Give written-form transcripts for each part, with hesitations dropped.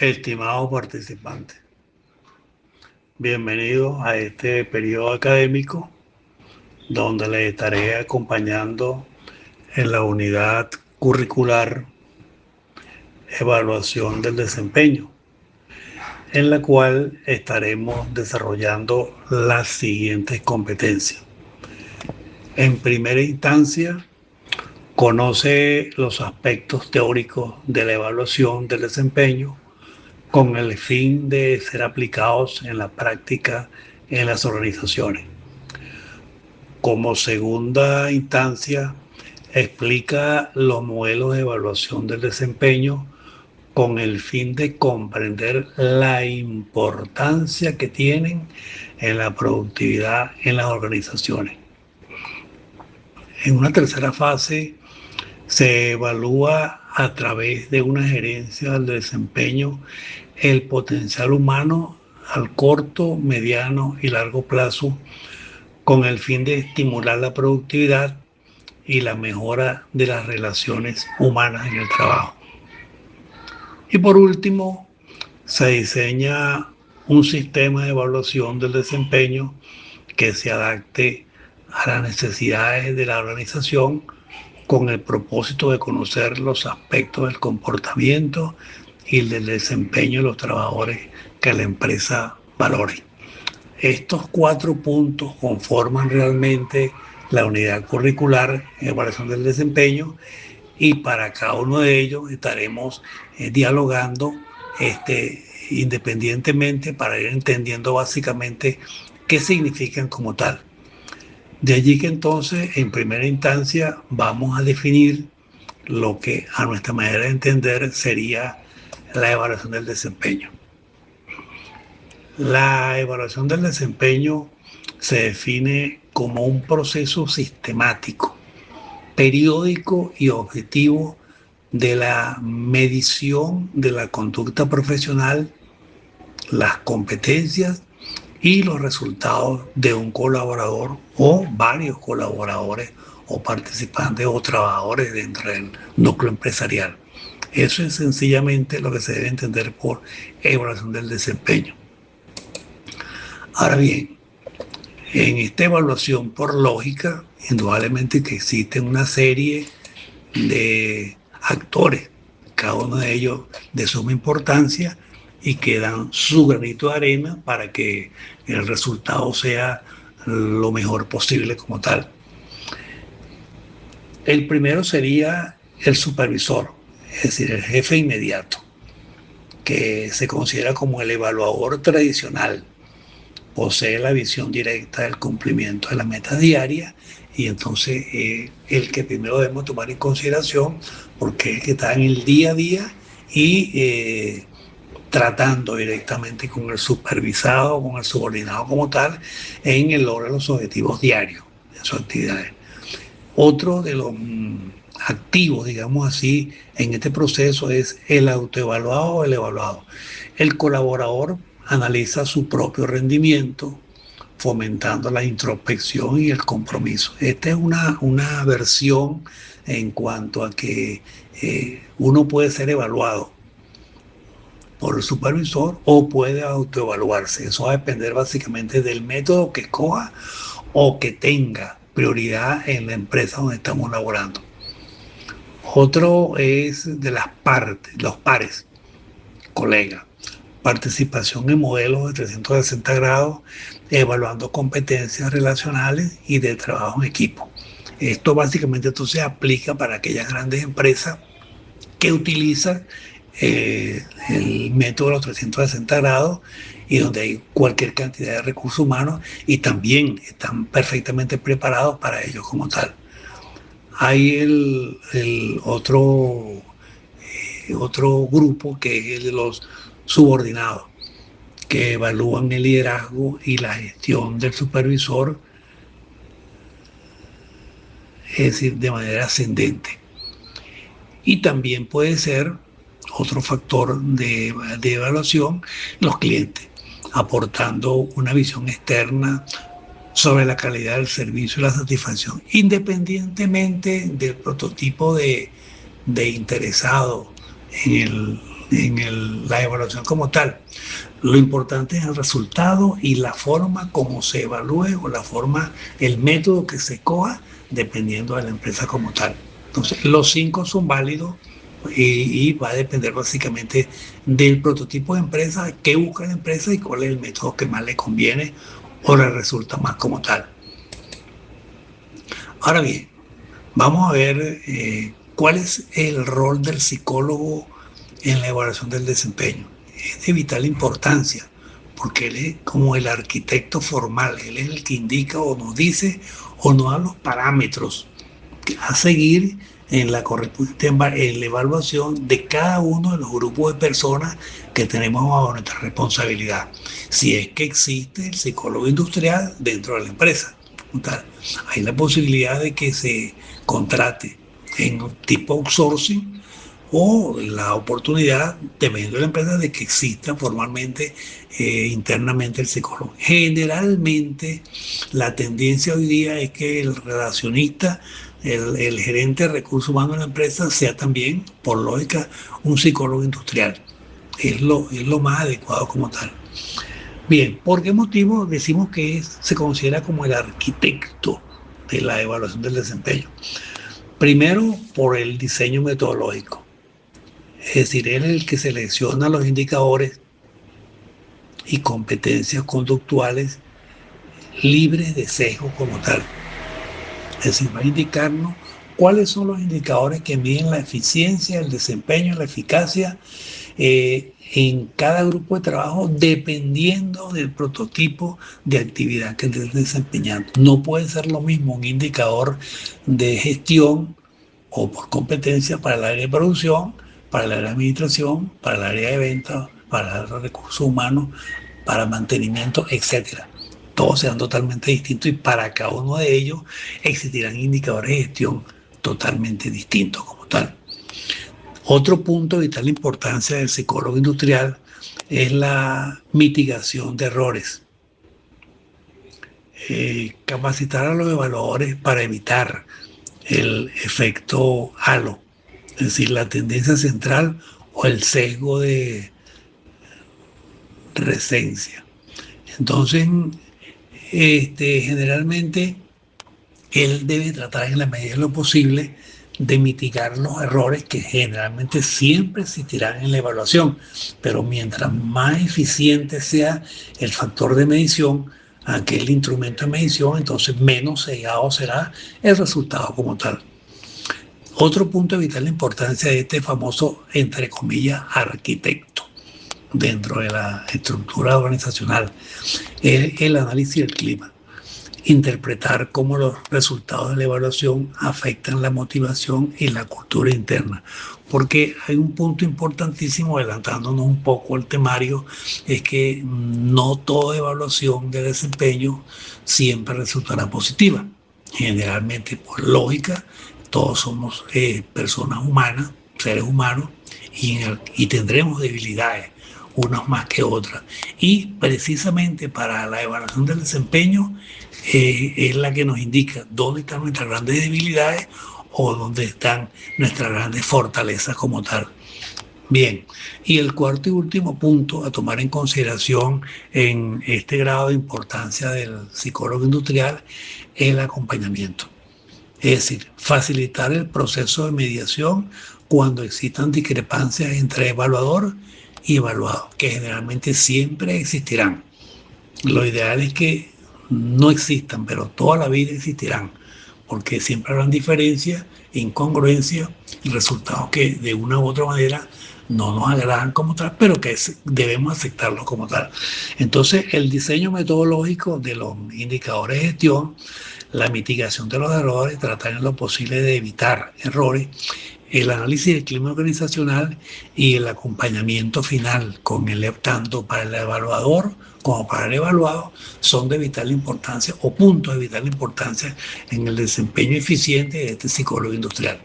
Estimados participantes, bienvenidos a este periodo académico donde les estaré acompañando en la unidad curricular Evaluación del Desempeño, en la cual estaremos desarrollando las siguientes competencias. En primera instancia, conoce los aspectos teóricos de la evaluación del desempeño con el fin de ser aplicados en la práctica en las organizaciones. Como segunda instancia, explica los modelos de evaluación del desempeño con el fin de comprender la importancia que tienen en la productividad en las organizaciones. En una tercera fase, se evalúa a través de una gerencia del desempeño el potencial humano al corto, mediano y largo plazo con el fin de estimular la productividad y la mejora de las relaciones humanas en el trabajo. Y por último, se diseña un sistema de evaluación del desempeño que se adapte a las necesidades de la organización con el propósito de conocer los aspectos del comportamiento y del desempeño de los trabajadores que la empresa valore. Estos 4 puntos conforman realmente la unidad curricular en evaluación del desempeño y para cada uno de ellos estaremos dialogando independientemente para ir entendiendo básicamente qué significan como tal. De allí que entonces, en primera instancia, vamos a definir lo que a nuestra manera de entender sería la evaluación del desempeño. La evaluación del desempeño se define como un proceso sistemático, periódico y objetivo de la medición de la conducta profesional, las competencias y los resultados de un colaborador o varios colaboradores o participantes o trabajadores dentro del núcleo empresarial. Eso es sencillamente lo que se debe entender por evaluación del desempeño. Ahora bien, en esta evaluación por lógica, indudablemente que existen una serie de actores, cada uno de ellos de suma importancia y que dan su granito de arena para que el resultado sea lo mejor posible como tal. El primero sería el supervisor, es decir, el jefe inmediato, que se considera como el evaluador tradicional. Posee la visión directa del cumplimiento de las metas diarias y entonces el que primero debemos tomar en consideración porque es el que está en el día a día y tratando directamente con el supervisado, con el subordinado como tal, en el logro de los objetivos diarios de sus actividades. Otro de los activos, digamos así, en este proceso es el autoevaluado o el evaluado. El colaborador analiza su propio rendimiento, fomentando la introspección y el compromiso. Esta es una versión en cuanto a que uno puede ser evaluado por el supervisor o puede autoevaluarse. Eso va a depender básicamente del método que escoja o que tenga prioridad en la empresa donde estamos laborando. Otro es de las partes, los pares, colegas. Participación en modelos de 360 grados, evaluando competencias relacionales y de trabajo en equipo. Esto básicamente entonces aplica para aquellas grandes empresas que utilizan el método de los 360 grados y donde hay cualquier cantidad de recursos humanos y también están perfectamente preparados para ello como tal. Hay el otro grupo que es el de los subordinados, que evalúan el liderazgo y la gestión del supervisor, es decir, de manera ascendente. Y también puede ser otro factor de evaluación, los clientes, aportando una visión externa sobre la calidad del servicio y la satisfacción, independientemente del prototipo de interesado en la evaluación como tal. Lo importante es el resultado y la forma como se evalúe o la forma, el método que se coja dependiendo de la empresa como tal. Entonces, los 5 son válidos y va a depender básicamente del prototipo de empresa, qué busca la empresa y cuál es el método que más le conviene o le resulta más como tal. Ahora bien, vamos a ver cuál es el rol del psicólogo en la evaluación del desempeño. Es de vital importancia, porque él es como el arquitecto formal, él es el que indica o nos dice o nos da los parámetros a seguir en la correspondiente en la evaluación de cada uno de los grupos de personas que tenemos bajo nuestra responsabilidad, si es que existe el psicólogo industrial dentro de la empresa. Hay la posibilidad de que se contrate en tipo outsourcing o la oportunidad, dependiendo de la empresa, de que exista formalmente internamente el psicólogo. Generalmente la tendencia hoy día es que el relacionista, el gerente de recursos humanos de la empresa sea también, por lógica, un psicólogo industrial. Es lo más adecuado como tal. Bien, ¿por qué motivo decimos que se considera como el arquitecto de la evaluación del desempeño? Primero, por el diseño metodológico. Es decir, él es el que selecciona los indicadores y competencias conductuales libres de sesgo como tal. Es decir, va a indicarnos cuáles son los indicadores que miden la eficiencia, el desempeño, la eficacia en cada grupo de trabajo dependiendo del prototipo de actividad que estés desempeñando. No puede ser lo mismo un indicador de gestión o por competencia para el área de producción, para el área de administración, para el área de ventas, para el área de recursos humanos, para mantenimiento, etcétera. Todos serán totalmente distintos y para cada uno de ellos existirán indicadores de gestión totalmente distintos como tal. Otro punto de vital importancia del psicólogo industrial es la mitigación de errores. Capacitar a los evaluadores para evitar el efecto halo, es decir, la tendencia central o el sesgo de recencia. Entonces, generalmente él debe tratar en la medida de lo posible de mitigar los errores que generalmente siempre existirán en la evaluación, pero mientras más eficiente sea el factor de medición, aquel instrumento de medición, entonces menos sesgado será el resultado como tal. Otro punto de vital importancia de este famoso, entre comillas, arquitecto dentro de la estructura organizacional es el análisis del clima. Interpretar cómo los resultados de la evaluación afectan la motivación y la cultura interna. Porque hay un punto importantísimo, adelantándonos un poco al temario, es que no toda evaluación de desempeño siempre resultará positiva. Generalmente, por lógica, todos somos personas humanas, seres humanos, y tendremos debilidades, unas más que otras. Y precisamente para la evaluación del desempeño es la que nos indica dónde están nuestras grandes debilidades o dónde están nuestras grandes fortalezas como tal. Bien, y el cuarto y último punto a tomar en consideración en este grado de importancia del psicólogo industrial es el acompañamiento. Es decir, facilitar el proceso de mediación cuando existan discrepancias entre evaluador y evaluado, que generalmente siempre existirán. Lo ideal es que no existan, pero toda la vida existirán, porque siempre habrán diferencias, incongruencias y resultados que de una u otra manera no nos agradan como tal, pero que debemos aceptarlos como tal. Entonces, el diseño metodológico de los indicadores de gestión, la mitigación de los errores, tratar en lo posible de evitar errores, el análisis del clima organizacional y el acompañamiento final con tanto para el evaluador como para el evaluado son de vital importancia o puntos de vital importancia en el desempeño eficiente de este psicólogo industrial.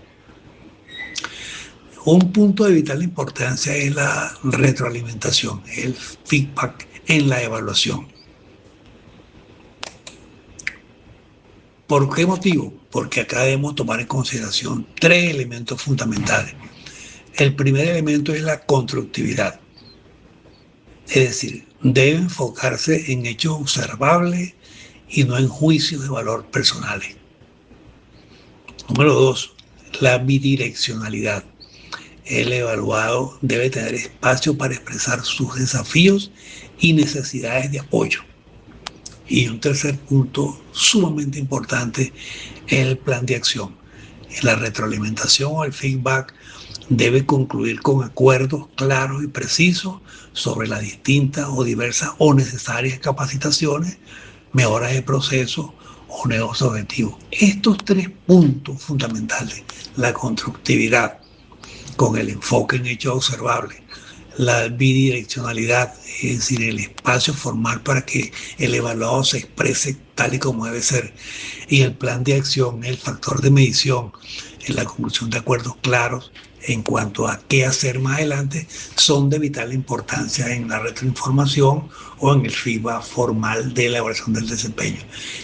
Un punto de vital importancia es la retroalimentación, el feedback en la evaluación. ¿Por qué motivo? Porque acá debemos tomar en consideración 3 elementos fundamentales. El primer elemento es la constructividad. Es decir, debe enfocarse en hechos observables y no en juicios de valor personales. Número 2, la bidireccionalidad. El evaluado debe tener espacio para expresar sus desafíos y necesidades de apoyo. Y un tercer punto sumamente importante es el plan de acción. La retroalimentación o el feedback debe concluir con acuerdos claros y precisos sobre las distintas o diversas o necesarias capacitaciones, mejoras de proceso o nuevos objetivos. Estos tres puntos fundamentales, la constructividad con el enfoque en hechos observables, la bidireccionalidad, es decir, el espacio formal para que el evaluado se exprese tal y como debe ser, y el plan de acción, el factor de medición, en la conclusión de acuerdos claros en cuanto a qué hacer más adelante, son de vital importancia en la retroinformación o en el feedback formal de la evaluación del desempeño.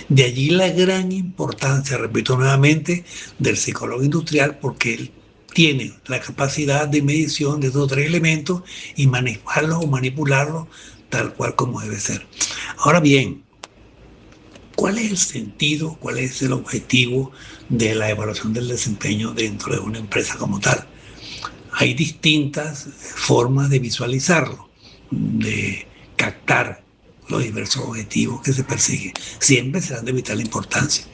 De allí la gran importancia, repito nuevamente, del psicólogo industrial, porque él tiene la capacidad de medición de estos tres elementos y manejarlos o manipularlos tal cual como debe ser. Ahora bien, ¿cuál es el sentido, cuál es el objetivo de la evaluación del desempeño dentro de una empresa como tal? Hay distintas formas de visualizarlo, de captar los diversos objetivos que se persiguen. Siempre serán de vital importancia,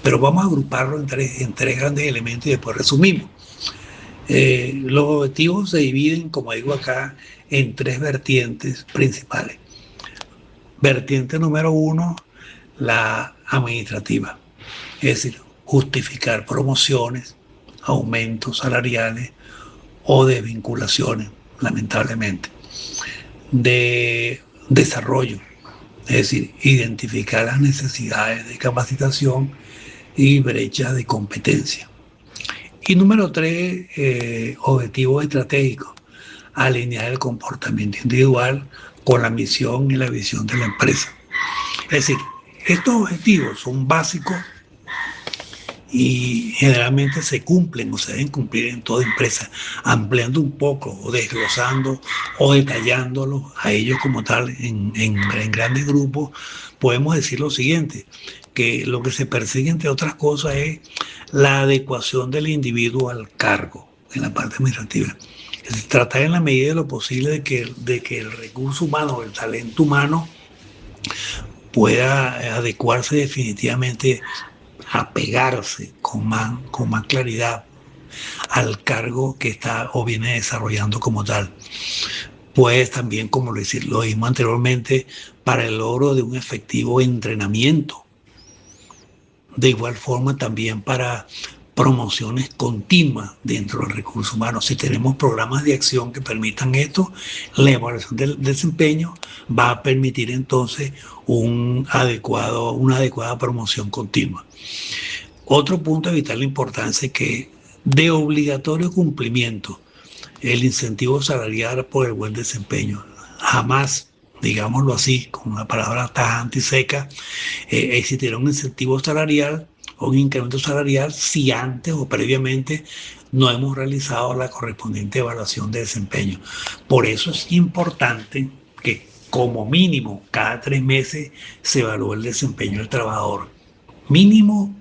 pero vamos a agruparlo en tres grandes elementos y después resumimos. Los objetivos se dividen, como digo acá, en tres vertientes principales. Vertiente número 1, la administrativa, es decir, justificar promociones, aumentos salariales o desvinculaciones, lamentablemente. De desarrollo, es decir, identificar las necesidades de capacitación y brechas de competencia. Y número 3, objetivos estratégicos, alinear el comportamiento individual con la misión y la visión de la empresa. Es decir, estos objetivos son básicos y generalmente se cumplen o se deben cumplir en toda empresa, ampliando un poco o desglosando o detallándolos a ellos como tal en grandes grupos. Podemos decir lo siguiente, que lo que se persigue entre otras cosas es la adecuación del individuo al cargo en la parte administrativa. Es decir, tratar en la medida de lo posible de que el recurso humano, el talento humano pueda adecuarse definitivamente, apegarse con más claridad al cargo que está o viene desarrollando como tal. Pues también, como lo dijimos anteriormente, para el logro de un efectivo entrenamiento. De igual forma también para promociones continuas dentro del recurso humano. Si tenemos programas de acción que permitan esto, la evaluación del desempeño va a permitir entonces una adecuada promoción continua. Otro punto de vital importancia es que de obligatorio cumplimiento el incentivo salarial por el buen desempeño. Jamás, digámoslo así, con una palabra tajante y seca, existirá un incentivo salarial o un incremento salarial si antes o previamente no hemos realizado la correspondiente evaluación de desempeño. Por eso es importante que como mínimo cada 3 meses se evalúe el desempeño del trabajador. Mínimo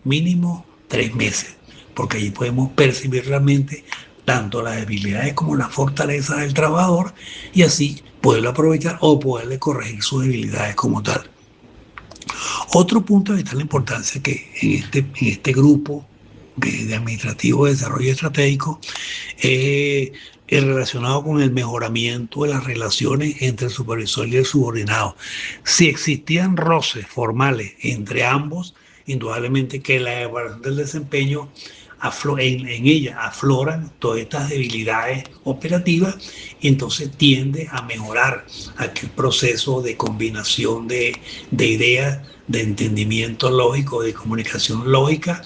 3 meses, porque allí podemos percibir realmente tanto las debilidades como las fortalezas del trabajador y así poderlo aprovechar o poderle corregir sus debilidades como tal. Otro punto de vital importancia que en este grupo de administrativo de desarrollo estratégico es relacionado con el mejoramiento de las relaciones entre el supervisor y el subordinado. Si existían roces formales entre ambos, indudablemente que la evaluación del desempeño en ella afloran todas estas debilidades operativas y entonces tiende a mejorar aquel proceso de combinación de ideas, de entendimiento lógico, de comunicación lógica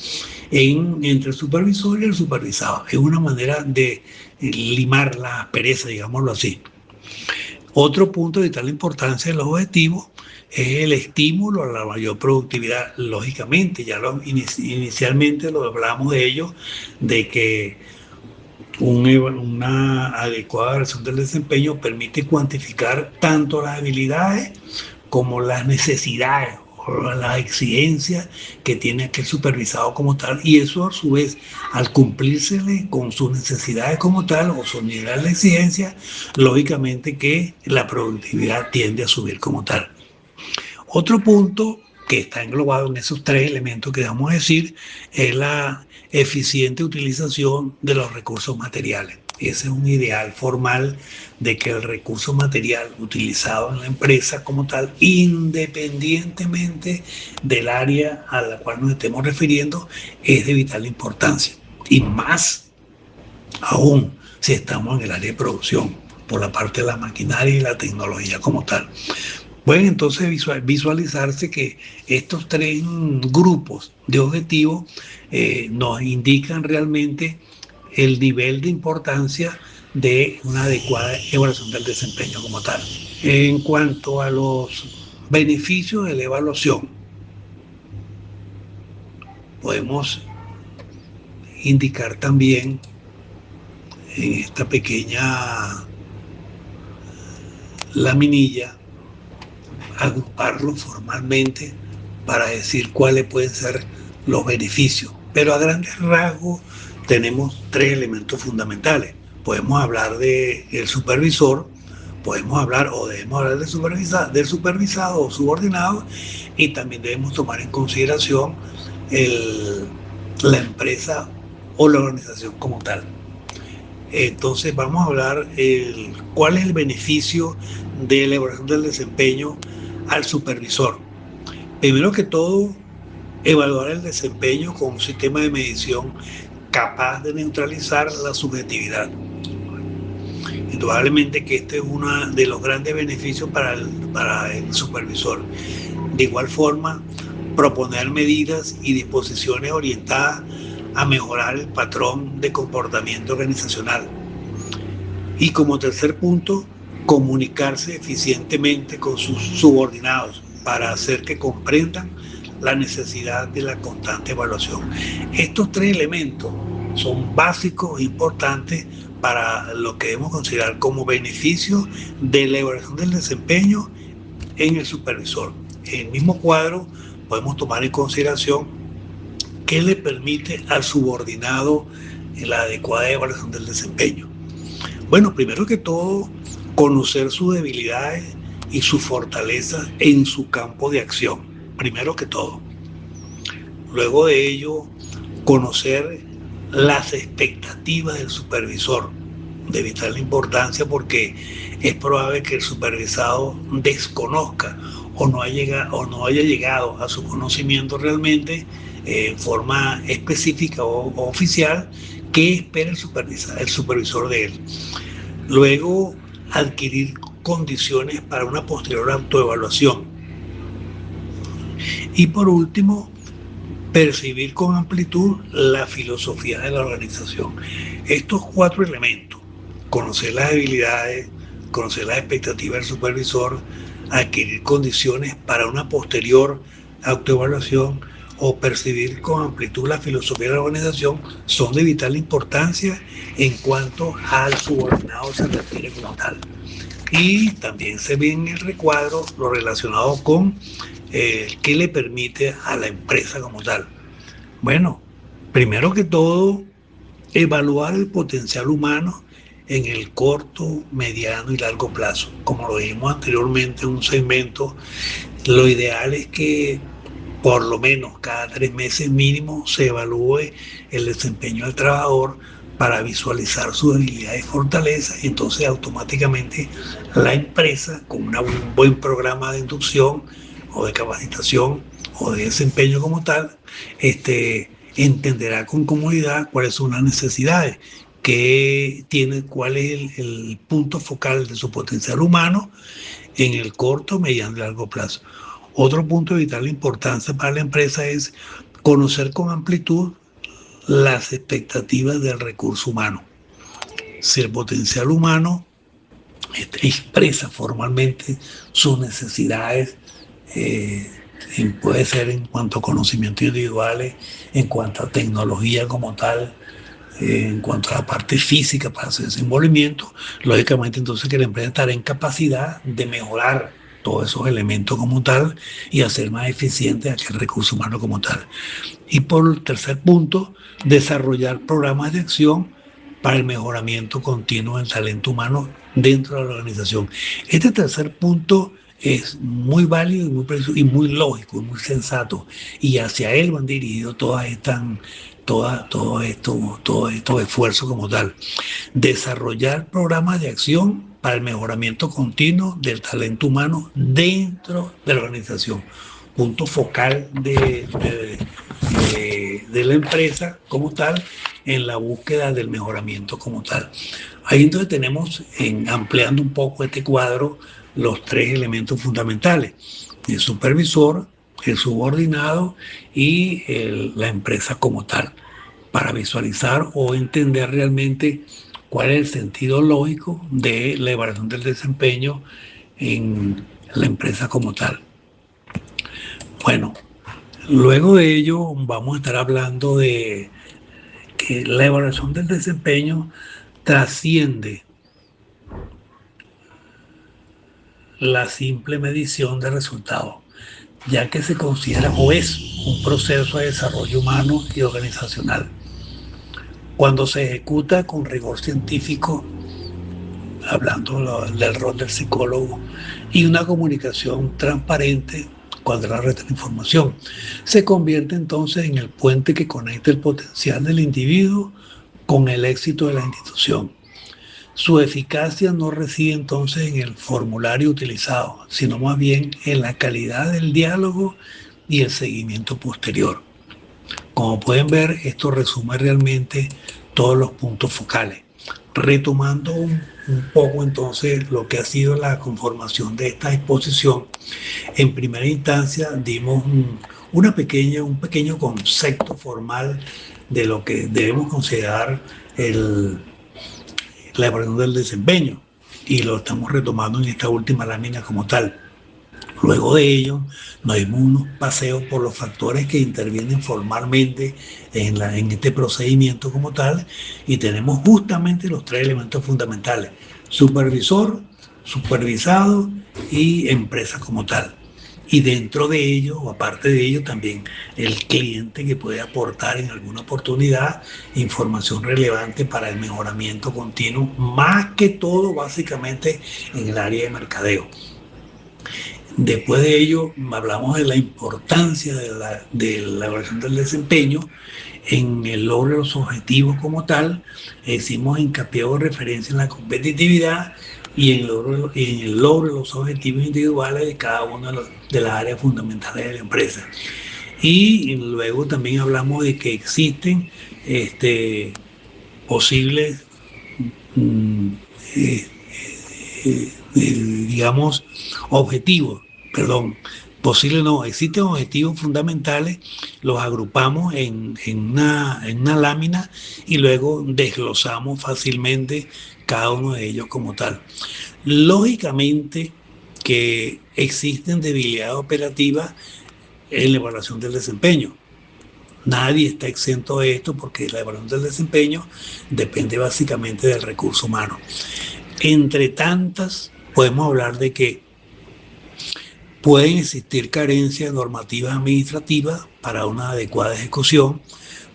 entre el supervisor y el supervisado. Es una manera de limar la aspereza, digámoslo así. Otro punto de vital importancia de los objetivos es el estímulo a la mayor productividad. Lógicamente, inicialmente lo hablamos de ello, de que Una adecuada evaluación del desempeño permite cuantificar tanto las habilidades como las necesidades o las exigencias que tiene aquel supervisado como tal, y eso a su vez, al cumplírsele con sus necesidades como tal o su nivel de exigencia, lógicamente que la productividad tiende a subir como tal. Otro punto que está englobado en esos tres elementos que vamos a decir es la eficiente utilización de los recursos materiales. Ese es un ideal formal de que el recurso material utilizado en la empresa como tal, independientemente del área a la cual nos estemos refiriendo, es de vital importancia. Y más aún si estamos en el área de producción, por la parte de la maquinaria y la tecnología como tal. Pueden entonces visualizarse que estos tres grupos de objetivos nos indican realmente el nivel de importancia de una adecuada evaluación del desempeño como tal. En cuanto a los beneficios de la evaluación, podemos indicar también en esta pequeña laminilla, agruparlo formalmente para decir cuáles pueden ser los beneficios. Pero a grandes rasgos tenemos tres elementos fundamentales. Podemos hablar del supervisor, podemos hablar o debemos hablar del supervisado o subordinado, y también debemos tomar en consideración la empresa o la organización como tal. Entonces vamos a hablar cuál es el beneficio de la evaluación del desempeño al supervisor. Primero que todo, evaluar el desempeño con un sistema de medición capaz de neutralizar la subjetividad. Indudablemente que este es uno de los grandes beneficios para el supervisor. De igual forma, proponer medidas y disposiciones orientadas a mejorar el patrón de comportamiento organizacional. Y como tercer punto, comunicarse eficientemente con sus subordinados para hacer que comprendan la necesidad de la constante evaluación. Estos tres elementos son básicos e importantes para lo que debemos considerar como beneficio de la evaluación del desempeño en el supervisor. En el mismo cuadro podemos tomar en consideración qué le permite al subordinado la adecuada evaluación del desempeño. Bueno, primero que todo, conocer sus debilidades y sus fortalezas en su campo de acción, primero que todo. Luego de ello, conocer las expectativas del supervisor, de vital importancia, porque es probable que el supervisado desconozca o no haya llegado a su conocimiento realmente en forma específica o oficial qué espera el supervisor de él. Luego, adquirir condiciones para una posterior autoevaluación. Y por último, percibir con amplitud la filosofía de la organización. Estos cuatro elementos, conocer las habilidades, conocer las expectativas del supervisor, adquirir condiciones para una posterior autoevaluación o percibir con amplitud la filosofía de la organización, son de vital importancia en cuanto al subordinado se refiere como tal. Y también se ve en el recuadro lo relacionado con qué le permite a la empresa como tal. Bueno, primero que todo, evaluar el potencial humano en el corto, mediano y largo plazo. Como lo dijimos anteriormente en un segmento, lo ideal es que por lo menos cada 3 meses mínimo se evalúe el desempeño del trabajador para visualizar sus habilidades y fortalezas, y entonces automáticamente la empresa, con un buen programa de inducción o de capacitación o de desempeño como tal, entenderá con comodidad cuáles son las necesidades, cuál es el punto focal de su potencial humano en el corto, mediano y largo plazo. Otro punto de vital importancia para la empresa es conocer con amplitud las expectativas del recurso humano. Si el potencial humano expresa formalmente sus necesidades, puede ser en cuanto a conocimientos individuales, en cuanto a tecnología como tal, en cuanto a la parte física para su desenvolvimiento, lógicamente entonces que la empresa estará en capacidad de mejorar todos esos elementos como tal y hacer más eficiente aquel recurso humano como tal. Y por el tercer punto, desarrollar programas de acción para el mejoramiento continuo del talento humano dentro de la organización. Este tercer punto es muy válido y muy preciso y muy lógico y muy sensato. Y hacia él van dirigidos todos estos esfuerzos como tal. Desarrollar programas de acción para el mejoramiento continuo del talento humano dentro de la organización. Punto focal de la empresa como tal en la búsqueda del mejoramiento como tal. Ahí entonces tenemos, ampliando un poco este cuadro, los tres elementos fundamentales: el supervisor, el subordinado y la empresa como tal, para visualizar o entender realmente cuál es el sentido lógico de la evaluación del desempeño en la empresa como tal. Bueno, luego de ello vamos a estar hablando de que la evaluación del desempeño trasciende la simple medición de resultados, ya que se considera o es un proceso de desarrollo humano y organizacional. Cuando se ejecuta con rigor científico, hablando del rol del psicólogo, y una comunicación transparente cuando la red de información, se convierte entonces en el puente que conecta el potencial del individuo con el éxito de la institución. Su eficacia no reside entonces en el formulario utilizado, sino más bien en la calidad del diálogo y el seguimiento posterior. Como pueden ver, esto resume realmente todos los puntos focales. Retomando un poco entonces lo que ha sido la conformación de esta exposición, en primera instancia dimos un pequeño concepto formal de lo que debemos considerar la evaluación del desempeño, y lo estamos retomando en esta última lámina como tal. Luego de ello, nos dimos unos paseos por los factores que intervienen formalmente en este procedimiento como tal, y tenemos justamente los tres elementos fundamentales: supervisor, supervisado y empresa como tal. Y dentro de ello, o aparte de ello, también el cliente, que puede aportar en alguna oportunidad información relevante para el mejoramiento continuo, más que todo básicamente en el área de mercadeo. Después de ello, hablamos de la importancia de la evaluación del desempeño en el logro de los objetivos como tal. Hicimos hincapié o referencia en la competitividad y en el logro de los objetivos individuales de cada una de las áreas fundamentales de la empresa. Y luego también hablamos de que existen posibles, mm, eh, digamos, objetivos, perdón, posibles no, existen objetivos fundamentales, los agrupamos en una lámina y luego desglosamos fácilmente cada uno de ellos como tal. Lógicamente que existen debilidades operativas en la evaluación del desempeño. Nadie está exento de esto, porque la evaluación del desempeño depende básicamente del recurso humano. Entre tantas, podemos hablar de que pueden existir carencias normativas administrativas para una adecuada ejecución.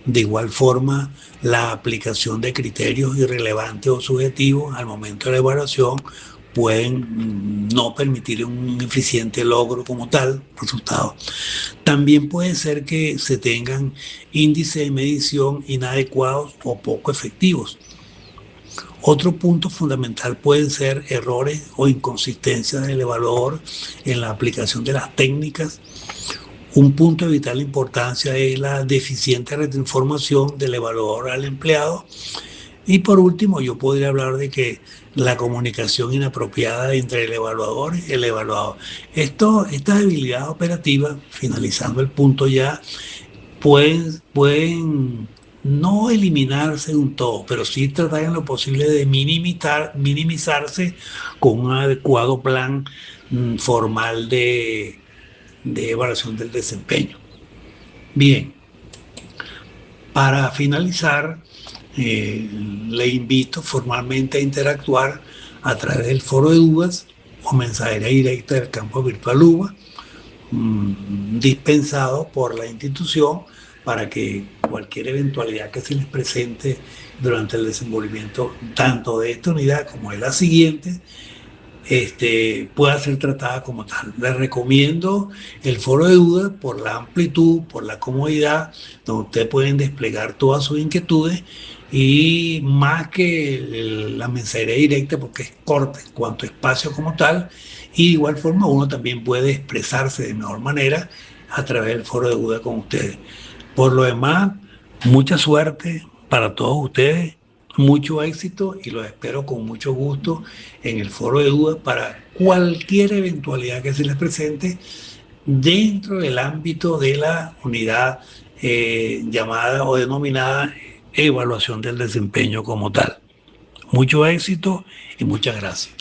De igual forma, la aplicación de criterios irrelevantes o subjetivos al momento de la evaluación pueden no permitir un eficiente logro como tal resultado. También puede ser que se tengan índices de medición inadecuados o poco efectivos. Otro punto fundamental pueden ser errores o inconsistencias del evaluador en la aplicación de las técnicas. Un punto de vital importancia es la deficiente retroinformación del evaluador al empleado. Y por último, yo podría hablar de que la comunicación inapropiada entre el evaluador y el evaluado. Estas debilidades operativas, finalizando el punto ya, pueden no eliminarse de un todo, pero sí tratar en lo posible de minimizarse con un adecuado plan formal de evaluación del desempeño. Bien, para finalizar, le invito formalmente a interactuar a través del foro de dudas o mensajería directa del campo virtual UBA, dispensado por la institución para que cualquier eventualidad que se les presente durante el desenvolvimiento tanto de esta unidad como de la siguiente, pueda ser tratada como tal. Les recomiendo el foro de dudas por la amplitud, por la comodidad, donde ustedes pueden desplegar todas sus inquietudes y más que la mensajería directa, porque es corta en cuanto a espacio como tal, y de igual forma uno también puede expresarse de mejor manera a través del foro de dudas con ustedes. Por lo demás, mucha suerte para todos ustedes, mucho éxito y los espero con mucho gusto en el foro de dudas para cualquier eventualidad que se les presente dentro del ámbito de la unidad llamada o denominada evaluación del desempeño como tal. Mucho éxito y muchas gracias.